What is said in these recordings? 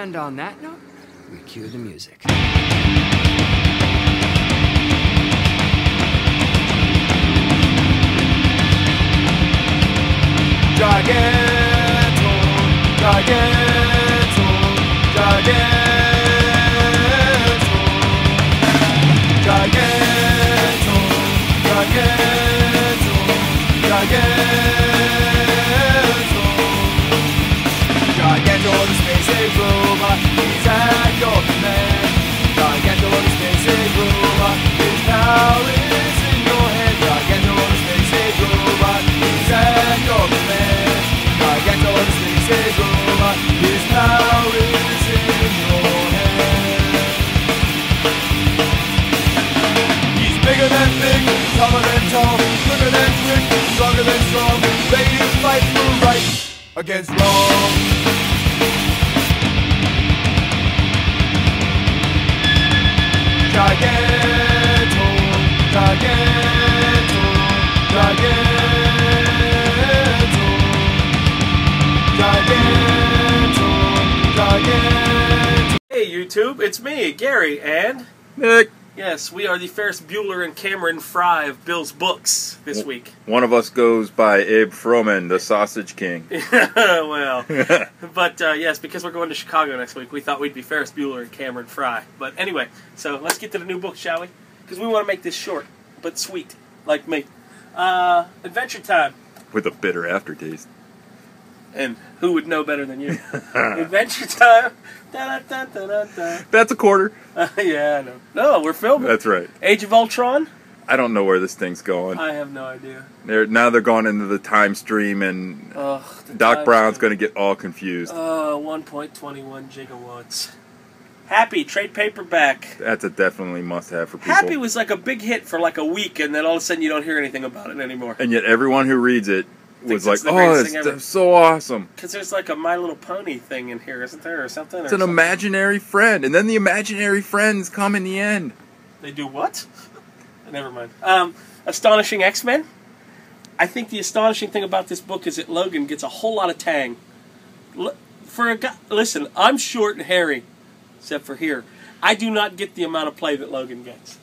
And on that note, we cue the music. Giganto, giganto, giganto, giganto, giganto, giganto, giganto, the space age robot, he's at your command. Giganto, the space age robot, his power is in your hand. Giganto, the space age robot, he's at your command. Giganto, the space age robot, his power is in your hand. He's bigger than big, taller than tall, quicker than quick, stronger than strong, ready to fight for right against wrong. Giganto, giganto, giganto, giganto, giganto. Hey YouTube, it's me, Gary, and Nick. yes, we are the Ferris Bueller and Cameron Fry of Bill's Books this week. One of us goes by Abe Froman, the Sausage King. Well, but yes, because we're going to Chicago next week, we thought we'd be Ferris Bueller and Cameron Fry. But anyway, so let's get to the new book, shall we? Because we want to make this short, but sweet, like me. Adventure Time. With a bitter aftertaste. And who would know better than you? Adventure Time. Da, da, da, da, da. That's a quarter. Yeah, I know. No, we're filming. That's right. Age of Ultron? I don't know where this thing's going. I have no idea. Now they're going into the time stream, and The Doc time Brown's stream. going to get all confused. 1.21 gigawatts. Happy, trade paperback. That's a definitely must-have for people. Happy was like a big hit for like a week, and then all of a sudden you don't hear anything about it anymore. And yet everyone who reads it was Thinks like, it's the oh, greatest thing ever." it's so awesome. Because there's like a My Little Pony thing in here, isn't there, or something? It's an imaginary friend. And then the imaginary friends come in the end. They do what? Never mind. Astonishing X-Men. I think the astonishing thing about this book is that Logan gets a whole lot of tang. For a guy, listen, I'm short and hairy, except for here. I do not get the amount of play that Logan gets.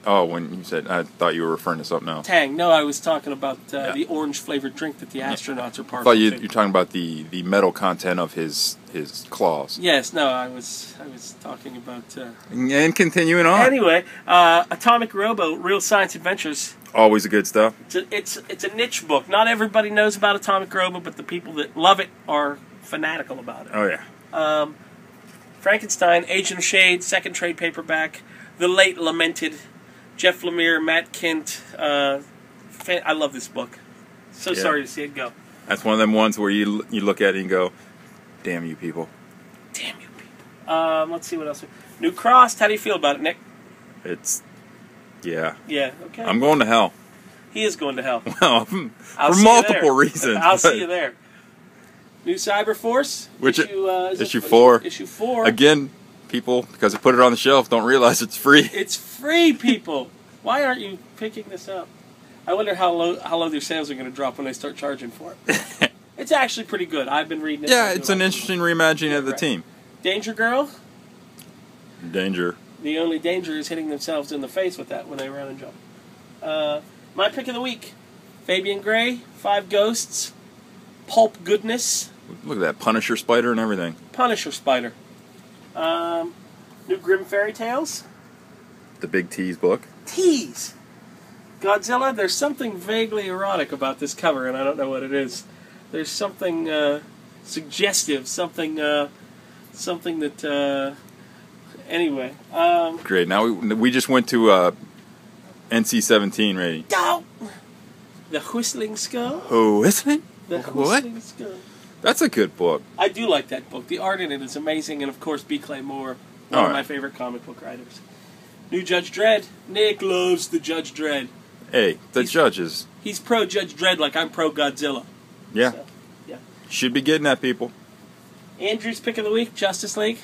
When you said, I thought you were referring to something else. Tang. No, I was talking about the orange-flavored drink that the astronauts are I part thought of. you're talking about the metal content of his claws. Yes, no, I was talking about... And continuing on. Anyway, Atomic Robo, Real Science Adventures. Always the good stuff. It's a niche book. Not everybody knows about Atomic Robo, but the people that love it are fanatical about it. Oh, yeah. Frankenstein, Agent of Shade, second trade paperback. The late lamented Jeff Lemire, Matt Kint. I love this book. So Yeah. sorry to see it go. That's one of them ones where you look at it and go, damn you people. Damn you people. Let's see what else. New Crossed. How do you feel about it, Nick? It's, yeah. Yeah, okay. I'm going to hell. He is going to hell. Well, I'll for see you multiple there. reasons. I'll but see you there. New Cyberforce. Which is issue 4. Issue 4. Again, people, because they put it on the shelf, don't realize it's free. It's free, people. Why aren't you picking this up? I wonder how low their sales are going to drop when they start charging for it. It's actually pretty good. I've been reading it. Yeah, it's an interesting reimagining of the team. Danger Girl. Danger. The only danger is hitting themselves in the face with that when they run and jump. My pick of the week. Fabian Gray, 5 Ghosts, Pulp Goodness, Look at that Punisher spider and everything. Punisher Spider. New Grimm Fairy Tales. The Big T's book. Tease. Godzilla, there's something vaguely erotic about this cover, and I don't know what it is. There's something suggestive, something that, anyway. Great. Now we just went to NC-17 rating. Oh! The Whistling Skull? Oh, isn't it? The What? Whistling Skull. That's a good book. I do like that book. The art in it is amazing, and of course, B. Clay Moore, one of my favorite comic book writers. New Judge Dredd. Nick loves the Judge Dredd. Hey, the judges. He's pro Judge Dredd like I'm pro Godzilla. Yeah. So, yeah. Should be getting that, people. Andrew's pick of the week, Justice League.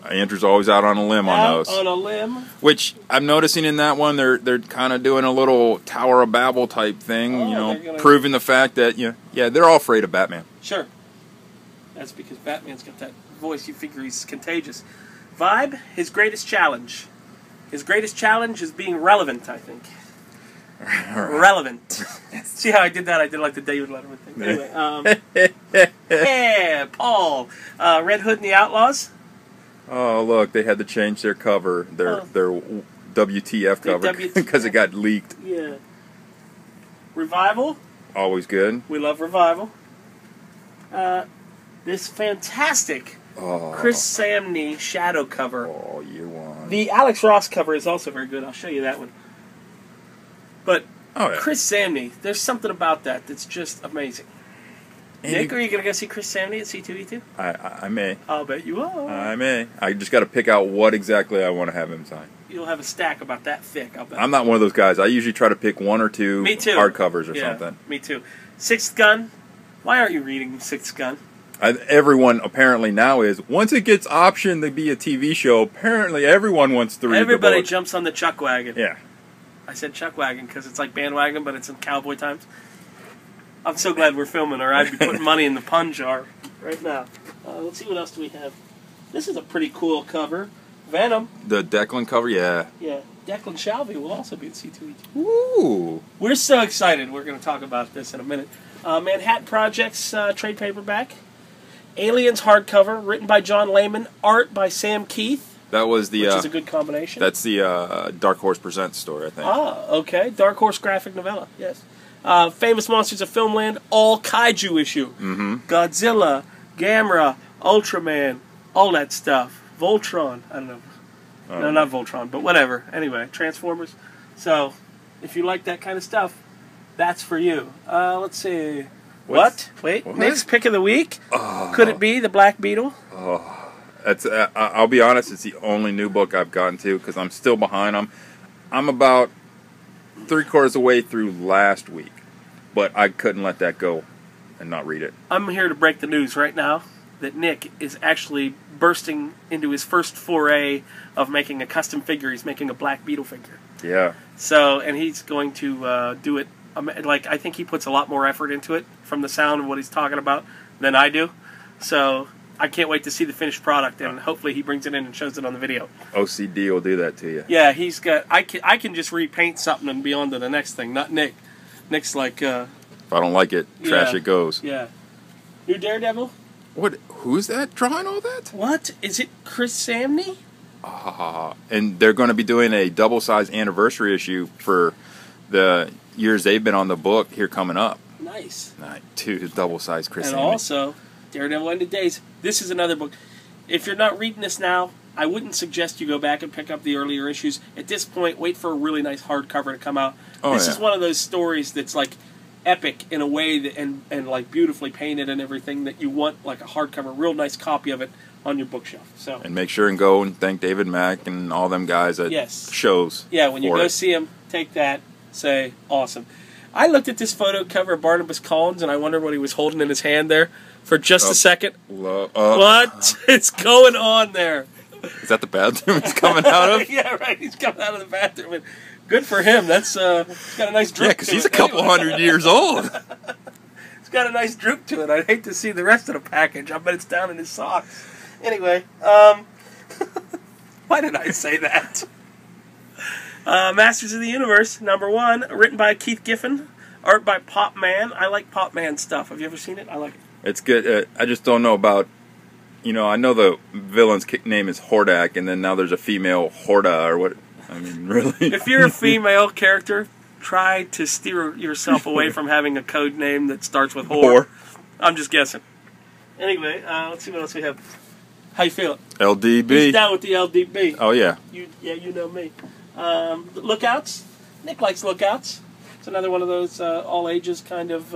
Andrew's always out on a limb on Out those. on a limb. Which I'm noticing in that one, they're kind of doing a little Tower of Babel type thing, Oh, you know, they're gonna- proving the fact that yeah, they're all afraid of Batman. Sure. That's because Batman's got that voice. You figure he's contagious. Vibe, his greatest challenge. His greatest challenge is being relevant, I think. Relevant. See how I did that? I did like the David Letterman thing. Anyway, yeah, Paul. Red Hood and the Outlaws. Oh, look, they had to change their cover, their WTF cover, because it got leaked. Yeah. Revival. Always good. We love Revival. This fantastic Chris Samney shadow cover. Oh, year one. The Alex Ross cover is also very good. I'll show you that one. But Chris Samney, there's something about that that's just amazing. And Nick, are you going to go see Chris Samney at C2E2? I may. I'll bet you are. I may. I just got to pick out what exactly I want to have him sign. You'll have a stack about that thick, I'll bet. I'm not one of those guys. I usually try to pick one or two hardcovers or something. Me too. Sixth Gun. Why aren't you reading Sixth Gun? Everyone apparently now is. Once it gets optioned to be a TV show, apparently everyone wants to read Everybody the book. jumps on the Chuck wagon. Yeah. I said Chuck wagon because it's like bandwagon, but it's in cowboy times. I'm so glad we're filming, or I'd be putting money in the pun jar right now. Let's see what else do we have. This is a pretty cool cover. Venom. The Declan cover, yeah. Yeah. Declan Shalvey will also be at C2E2. Ooh. We're so excited. We're going to talk about this in a minute. Manhattan Project's trade paperback. Aliens hardcover, written by John Layman, art by Sam Keith. That was the. Which is a good combination. That's the Dark Horse Presents story, I think. Ah, okay. Dark Horse graphic novella, yes. Famous Monsters of Filmland, all kaiju issue. Mm-hmm. Godzilla, Gamera, Ultraman, all that stuff. Voltron, I don't know. No, not Voltron, but whatever. Anyway, Transformers. So, if you like that kind of stuff, that's for you. Let's see. What? Wait, Nick's pick of the week? Could it be the Black Beetle? That's. I'll be honest, it's the only new book I've gotten to because I'm still behind them. I'm about 3/4 of the way through last week, but I couldn't let that go and not read it. I'm here to break the news right now that Nick is actually bursting into his first foray of making a custom figure. He's making a Black Beetle figure. Yeah. So, and he's going to do it. Like, I think he puts a lot more effort into it from the sound of what he's talking about than I do. So, I can't wait to see the finished product, and hopefully he brings it in and shows it on the video. OCD will do that to you. Yeah, he's got. I can just repaint something and be on to the next thing. Not Nick. Nick's like. If I don't like it, trash it goes. Yeah. New Daredevil. What? Who's that drawing all that? What is it? Chris Samney. And they're going to be doing a double-sized anniversary issue for the years they've been on the book here coming up. Nice. Two double-sized Chris Samney. And also, Daredevil Ended Days. This is another book. If you're not reading this now, I wouldn't suggest you go back and pick up the earlier issues. At this point, wait for a really nice hardcover to come out. This is one of those stories that's like epic in a way that, and like beautifully painted and everything, that you want like a hardcover, real nice copy of it on your bookshelf. So, and make sure and go and thank David Mack and all them guys at shows. Yeah, when you go see him, take that, say awesome. I looked at this photo cover of Barnabas Collins and I wondered what he was holding in his hand there for just a second. What is going on there? Is that the bathroom he's coming out of? Yeah, right. He's coming out of the bathroom. And good for him. That's he's got a nice droop. Yeah, because he's a couple hundred years old. It's got a nice droop to it. I'd hate to see the rest of the package. I bet it's down in his socks. Anyway, why did I say that? Masters of the Universe, #1, written by Keith Giffen, art by Pop Man. I like Pop Man stuff. Have you ever seen it? I like it. It's good. I just don't know about, I know the villain's name is Hordak, and then now there's a female Horda, or what? I mean, really? If you're a female character, try to steer yourself away from having a code name that starts with whore. I'm just guessing. Anyway, let's see what else we have. How you feeling? LDB. He's down with the LDB. Oh, yeah. You know me. Lookouts. Nick likes Lookouts. It's another one of those all ages kind of.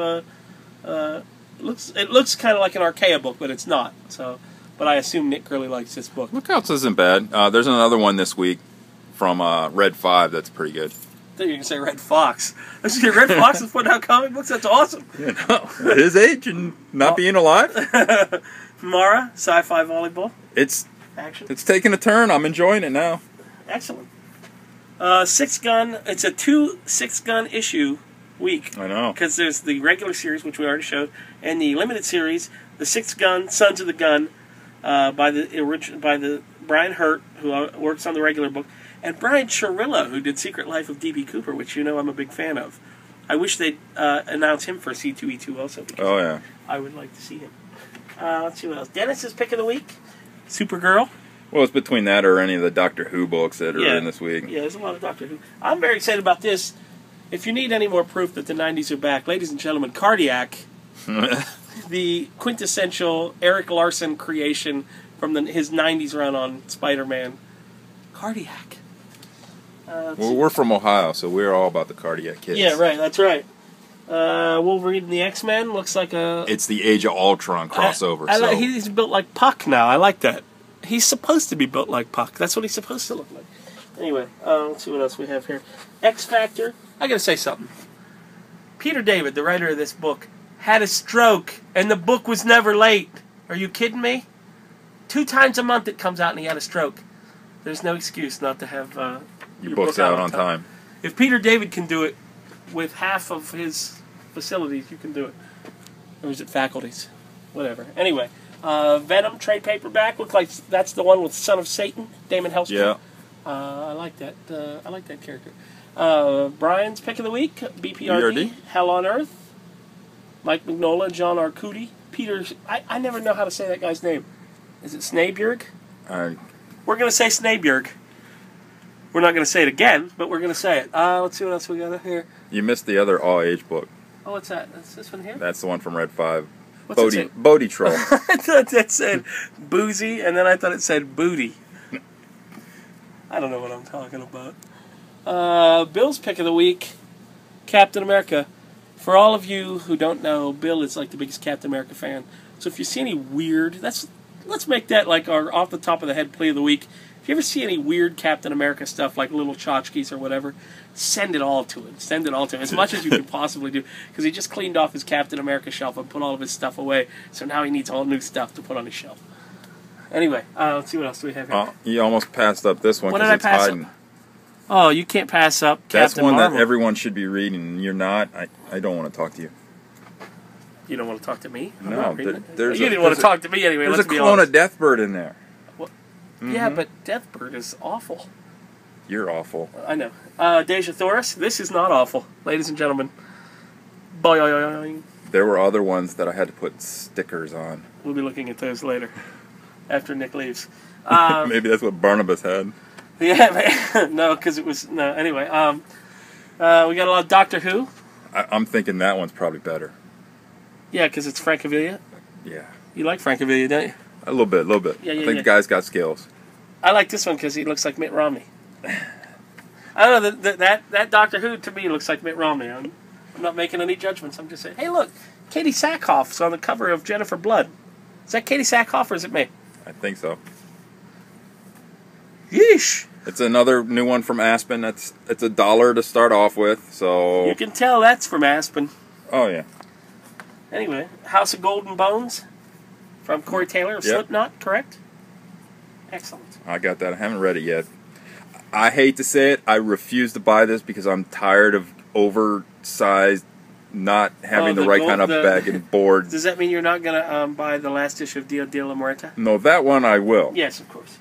It looks kind of like an Archaea book, but it's not. So, but I assume Nick really likes this book. Lookouts isn't bad. There's another one this week from Red 5 that's pretty good. I thought you were going to say Red Fox. Red Fox is putting out comic books. That's awesome. At his age and not being alive. Mara, sci-fi volleyball. It's taking a turn. I'm enjoying it now. Excellent. Six Gun. It's a 2 6 Gun issue week. I know. Because there's the regular series, which we already showed, and the limited series, The Sixth Gun, Sons of the Gun, by the Brian Hurt, who works on the regular book, and Brian Chirillo, who did Secret Life of D.B. Cooper, which I'm a big fan of. I wish they'd announce him for C2E2 also. Oh, yeah. I would like to see him. Let's see what else. Dennis's pick of the week, Supergirl. Well, it's between that or any of the Doctor Who books that are in this week. Yeah, there's a lot of Doctor Who. I'm very excited about this. If you need any more proof that the 90s are back, ladies and gentlemen, Cardiac, the quintessential Eric Larson creation from his 90s run on Spider-Man. Cardiac. Well, we're from Ohio, so we're all about the Cardiac kids. Yeah, right, that's right. Wolverine and the X-Men looks like a... It's the Age of Ultron crossover. He's built like Puck now. I like that. He's supposed to be built like Puck. That's what he's supposed to look like. Anyway, let's see what else we have here. X-Factor. I gotta say something. Peter David, the writer of this book, had a stroke, and the book was never late. Are you kidding me? 2 times a month it comes out, and he had a stroke. There's no excuse not to have your books out on time. If Peter David can do it with half of his facilities, you can do it. Or is it faculties? Whatever. Anyway, Venom trade paperback. Looks like that's the one with Son of Satan, Damon Hellstrom. Yeah. I like that. I like that character. Brian's pick of the week: BPRD, Hell on Earth. Mike Mignola, John Arcudi, Peter. I never know how to say that guy's name. Is it Snabjerg? We're gonna say Snabjerg. We're not gonna say it again, but we're gonna say it. Let's see what else we got here. You missed the other all-age book. Oh, what's that? That's this one here. That's the one from Red 5. What's it say? Bodhi Troll. I thought that said boozy, and then I thought it said booty. I don't know what I'm talking about. Bill's pick of the week, Captain America. For all of you who don't know, Bill is like the biggest Captain America fan. So if you see any weird, let's make that like our off the top of the head play of the week. If you ever see any weird Captain America stuff, like little tchotchkes or whatever, send it all to him. Send it all to him, as much as you can possibly do. Because he just cleaned off his Captain America shelf and put all of his stuff away. So now he needs all new stuff to put on his shelf. Anyway, let's see what else do we have here. You almost passed up this one because it's hiding. Up? Oh, you can't pass up That's Captain one Marvel. that everyone should be reading, and you're not. I don't want to talk to you. You don't want to talk to me? No, you didn't want to talk to me anyway. There's a clone of Deathbird in there. What? Yeah, but Deathbird is awful. You're awful. I know. Deja Thoris, this is not awful, ladies and gentlemen. Boing. There were other ones that I had to put stickers on. We'll be looking at those later, after Nick leaves. Maybe that's what Barnabas had. Yeah, no, because it was... No, anyway. We got a lot of Doctor Who. I'm thinking that one's probably better. Yeah, because it's Francavilla. Yeah. You like Francavilla, don't you? A little bit. Yeah, I think the guy's got skills. I like this one because he looks like Mitt Romney. I don't know, that Doctor Who to me looks like Mitt Romney. I'm not making any judgments. I'm just saying, hey, look, Katie Sackhoff's on the cover of Jennifer Blood. Is that Katie Sackhoff or is it me? I think so. Yeesh. It's another new one from Aspen. It's $1 to start off with, so... You can tell that's from Aspen. Oh, yeah. Anyway, House of Golden Bones from Corey Taylor of Slipknot, correct? Excellent. I got that. I haven't read it yet. I hate to say it. I refuse to buy this because I'm tired of oversized, not having the right kind of bag and board. Does that mean you're not going to buy the last issue of Dia de la Muerta? No, that one I will. Yes, of course.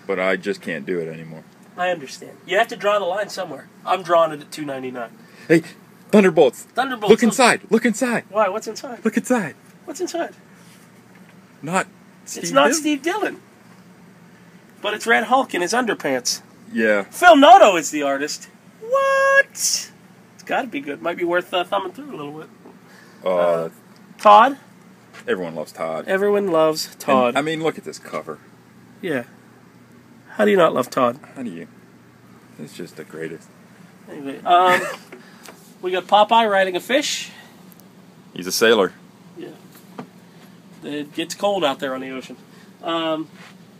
But I just can't do it anymore. I understand. You have to draw the line somewhere. I'm drawing it at $2.99. Hey, Thunderbolts. Thunderbolts. Look inside. Look inside. Why? What's inside? Look inside. What's inside? Not Steve It's not Dillon? Steve Dillon. But it's Red Hulk in his underpants. Yeah. Phil Noto is the artist. What? It's got to be good. Might be worth thumbing through a little bit. Todd? Everyone loves Todd. Everyone loves Todd. And, I mean, look at this cover. Yeah. How do you not love Todd? How do you? It's just the greatest. Anyway, we got Popeye riding a fish. He's a sailor. Yeah. It gets cold out there on the ocean.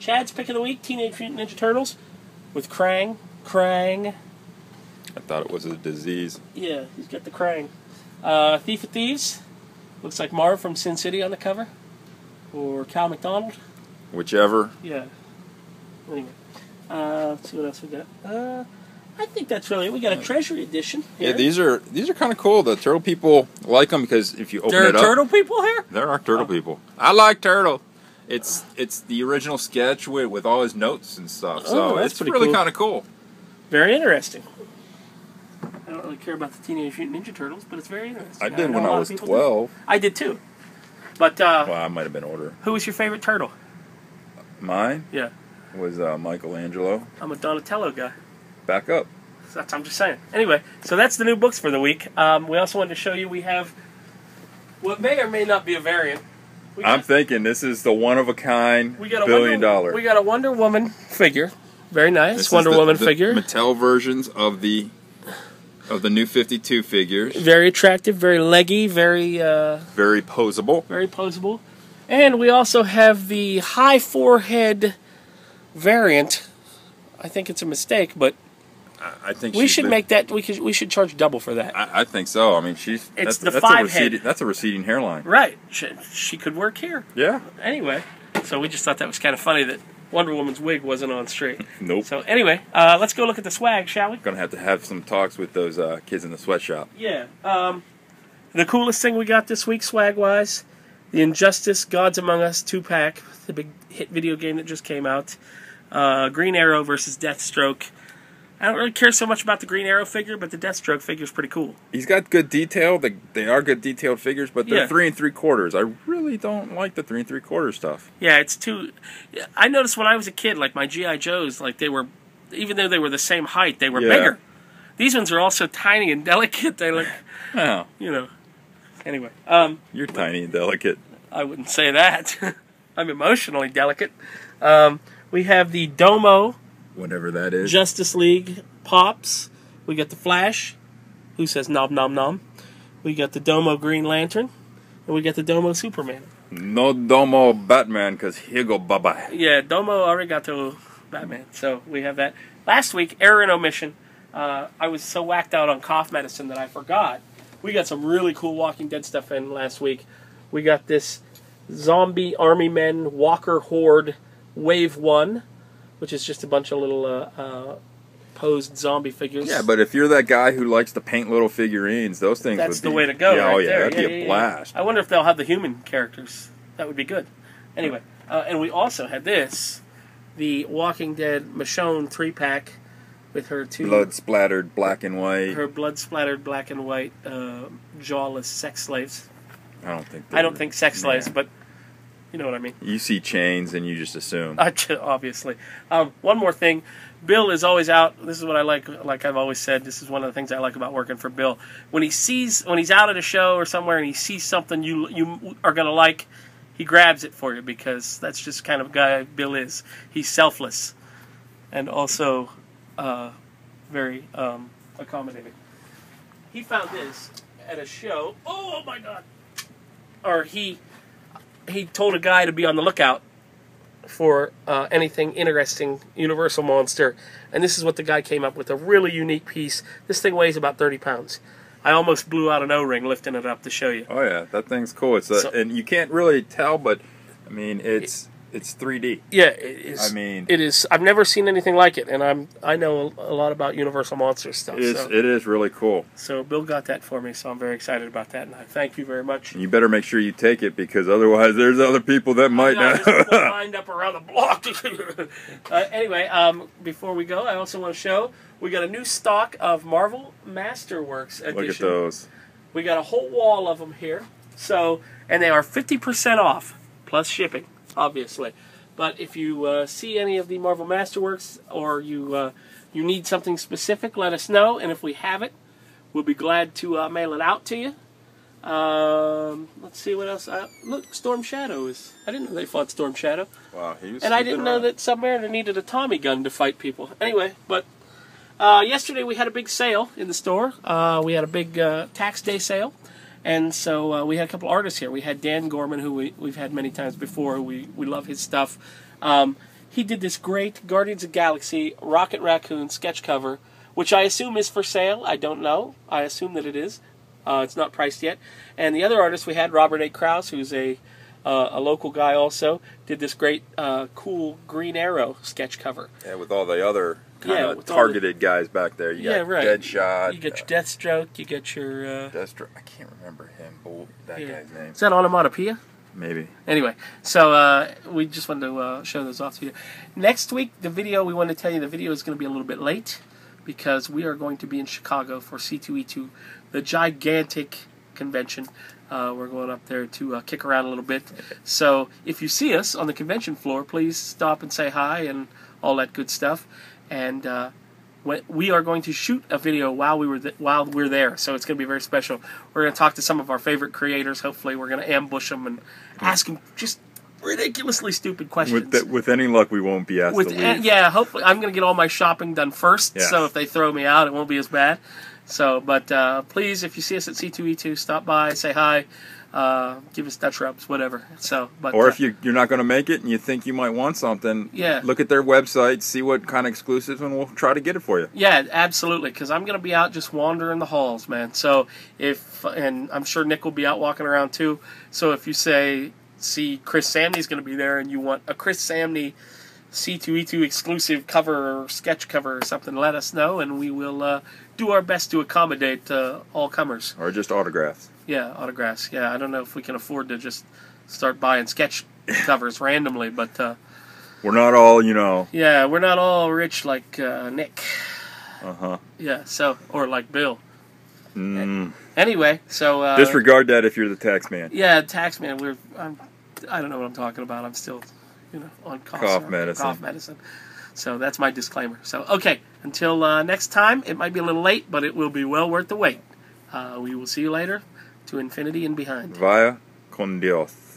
Chad's pick of the week, Teenage Mutant Ninja Turtles, with Krang. Krang. I thought it was a disease. Yeah, he's got the Krang. Thief of Thieves. Looks like Marv from Sin City on the cover. Or Cal McDonald. Whichever. Yeah. Anyway. Let's see what else we got. I think that's really it. We got a treasury edition here. Yeah, these are kind of cool. The turtle people like them because if you open There are it up, turtle people here? there are turtle people. I like turtle. It's the original sketch with all his notes and stuff. So that's it's pretty really cool. kind of cool. Very interesting. I don't really care about the Teenage Mutant Ninja Turtles, but it's very interesting. I did know when a I lot was of people do. 12. I did too. But Well, I might have been older. who was your favorite turtle? Mine Yeah, was Michelangelo. I'm a Donatello guy. Back up. So I'm just saying. Anyway, so that's the new books for the week. We also wanted to show you we have what may or may not be a variant. I'm thinking this is the one-of-a-kind we got a $1 billion. We got a Wonder Woman figure. Very nice. This Wonder is the Woman figure. Mattel versions of the new 52 figures. Very attractive, very leggy, very Very posable. very posable. And we also have the high forehead variant. I think it's a mistake, but I think we should make that. We should charge double for that. I think so. I mean, It's the that's five a receding, head. That's a receding hairline. Right. She could work here. Yeah. Anyway, so we just thought that was kind of funny that Wonder Woman's wig wasn't on straight. Nope. So anyway, let's go look at the swag, shall we? Gonna have some talks with those kids in the sweatshop. Yeah. The coolest thing we got this week, swag-wise, the Injustice Gods Among Us 2-pack, the big hit video game that just came out. Green Arrow versus Deathstroke. I don't really care so much about the Green Arrow figure, but the Deathstroke figure is pretty cool. He's got good detail. They are good detailed figures, but they're Yeah. 3 3/4. I really don't like the 3 3/4 stuff. Yeah, it's too... I noticed when I was a kid, like my G.I. Joes, like they were... Even though they were the same height, they were Yeah. bigger. These ones are all so tiny and delicate, they look... Oh, You know. Anyway, you're tiny and delicate. I wouldn't say that. I'm emotionally delicate. We have the Domo Whatever that is. Justice League Pops. We got the Flash, who says nom nom nom. We got the Domo Green Lantern. And we got the Domo Superman. No Domo Batman, because he'll go bye-bye. Yeah, Domo Arigato Batman. So we have that. Last week, error and omission. I was so whacked out on cough medicine that I forgot. We got some really cool Walking Dead stuff in last week. We got this Zombie Army Men Walker Horde Wave 1, which is just a bunch of little posed zombie figures. Yeah, but if you're that guy who likes to paint little figurines, those things That's would be... the way to go, yeah, right oh, yeah, there. that'd be a blast. I wonder if they'll have the human characters. That would be good. Anyway, and we also had this, the Walking Dead Michonne 3-pack with her two... Blood-splattered black and white. Her blood-splattered black and white jawless sex slaves. I don't think sex slaves, but you know what I mean. You see chains and you just assume. Obviously. One more thing. Bill is always out. This is what I like I've always said, this is one of the things I like about working for Bill. When he's out at a show or somewhere and he sees something you are going to like, he grabs it for you because that's just kind of guy Bill is. He's selfless and also very accommodating. He found this at a show. Oh my God. Or he told a guy to be on the lookout for anything interesting, Universal Monster, and this is what the guy came up with, a really unique piece. This thing weighs about 30 pounds. I almost blew out an O-ring lifting it up to show you. Oh yeah, that thing's cool. And you can't really tell, but I mean, it's 3D. Yeah, it is. I mean, it is. I've never seen anything like it, and I know a lot about Universal Monster stuff. It is really cool. So Bill got that for me, so I'm very excited about that, and I thank you very much. And you better make sure you take it because otherwise, there's other people that might not. There's people lined up around the block. Anyway, before we go, I also want to show we got a new stock of Marvel Masterworks edition. Look at those. We got a whole wall of them here. So, and they are 50% off plus shipping, obviously. But if you see any of the Marvel Masterworks or you need something specific, let us know. And if we have it, we'll be glad to mail it out to you. Let's see what else. Look, Storm Shadow is... I didn't know they fought Storm Shadow. Wow, he was. And I didn't know that Submariner needed a Tommy gun to fight people. Anyway, but yesterday we had a big sale in the store. We had a big tax day sale. And so we had a couple artists here. We had Dan Gorman, who we've had many times before. We love his stuff. He did this great Guardians of the Galaxy Rocket Raccoon sketch cover, which I assume is for sale. I don't know. I assume that it is. It's not priced yet. And the other artist we had, Robert A. Krause, who's a local guy also, did this great, cool Green Arrow sketch cover. Yeah, with all the other kind of with all targeted guys back there. You Yeah, got right. Deadshot. You get your Deathstroke. You get your. Deathstroke. I can't remember him. That Yeah. guy's name. Is that Onomatopoeia? Maybe. Anyway, so we just wanted to show those off to you. Next week, the video, we want to tell you the video is going to be a little bit late because we are going to be in Chicago for C2E2, the gigantic convention. We're going up there to kick around a little bit. So if you see us on the convention floor, please stop and say hi and all that good stuff. And we are going to shoot a video while we're there, so it's going to be very special. We're going to talk to some of our favorite creators. Hopefully, we're going to ambush them and ask them just ridiculously stupid questions. With any luck, we won't be asked to leave. Yeah, hopefully, I'm going to get all my shopping done first, Yeah. so if they throw me out, it won't be as bad. So, but please, if you see us at C2E2, stop by, say hi, give us Dutch rubs, whatever. So, but Or if you're not going to make it and you think you might want something, Yeah. look at their website, see what kind of exclusives, and we'll try to get it for you. Yeah, absolutely, because I'm going to be out just wandering the halls, man. So and I'm sure Nick will be out walking around too. So if you see Chris Samney's going to be there and you want a Chris Samney C2E2 exclusive cover or sketch cover or something, let us know, and we will do our best to accommodate all comers. Or just autographs. Yeah, autographs. Yeah, I don't know if we can afford to just start buying sketch covers randomly, but We're not all, yeah, we're not all rich like Nick. Uh-huh. Yeah, so, or like Bill. Mm. Anyway, so Disregard that if you're the tax man. yeah, taxman. I don't know what I'm talking about. I'm still, on Cough medicine. Cough medicine. So that's my disclaimer. So okay, until next time. It might be a little late, but it will be well worth the wait. We will see you later. To infinity and behind. Vaya con Dios.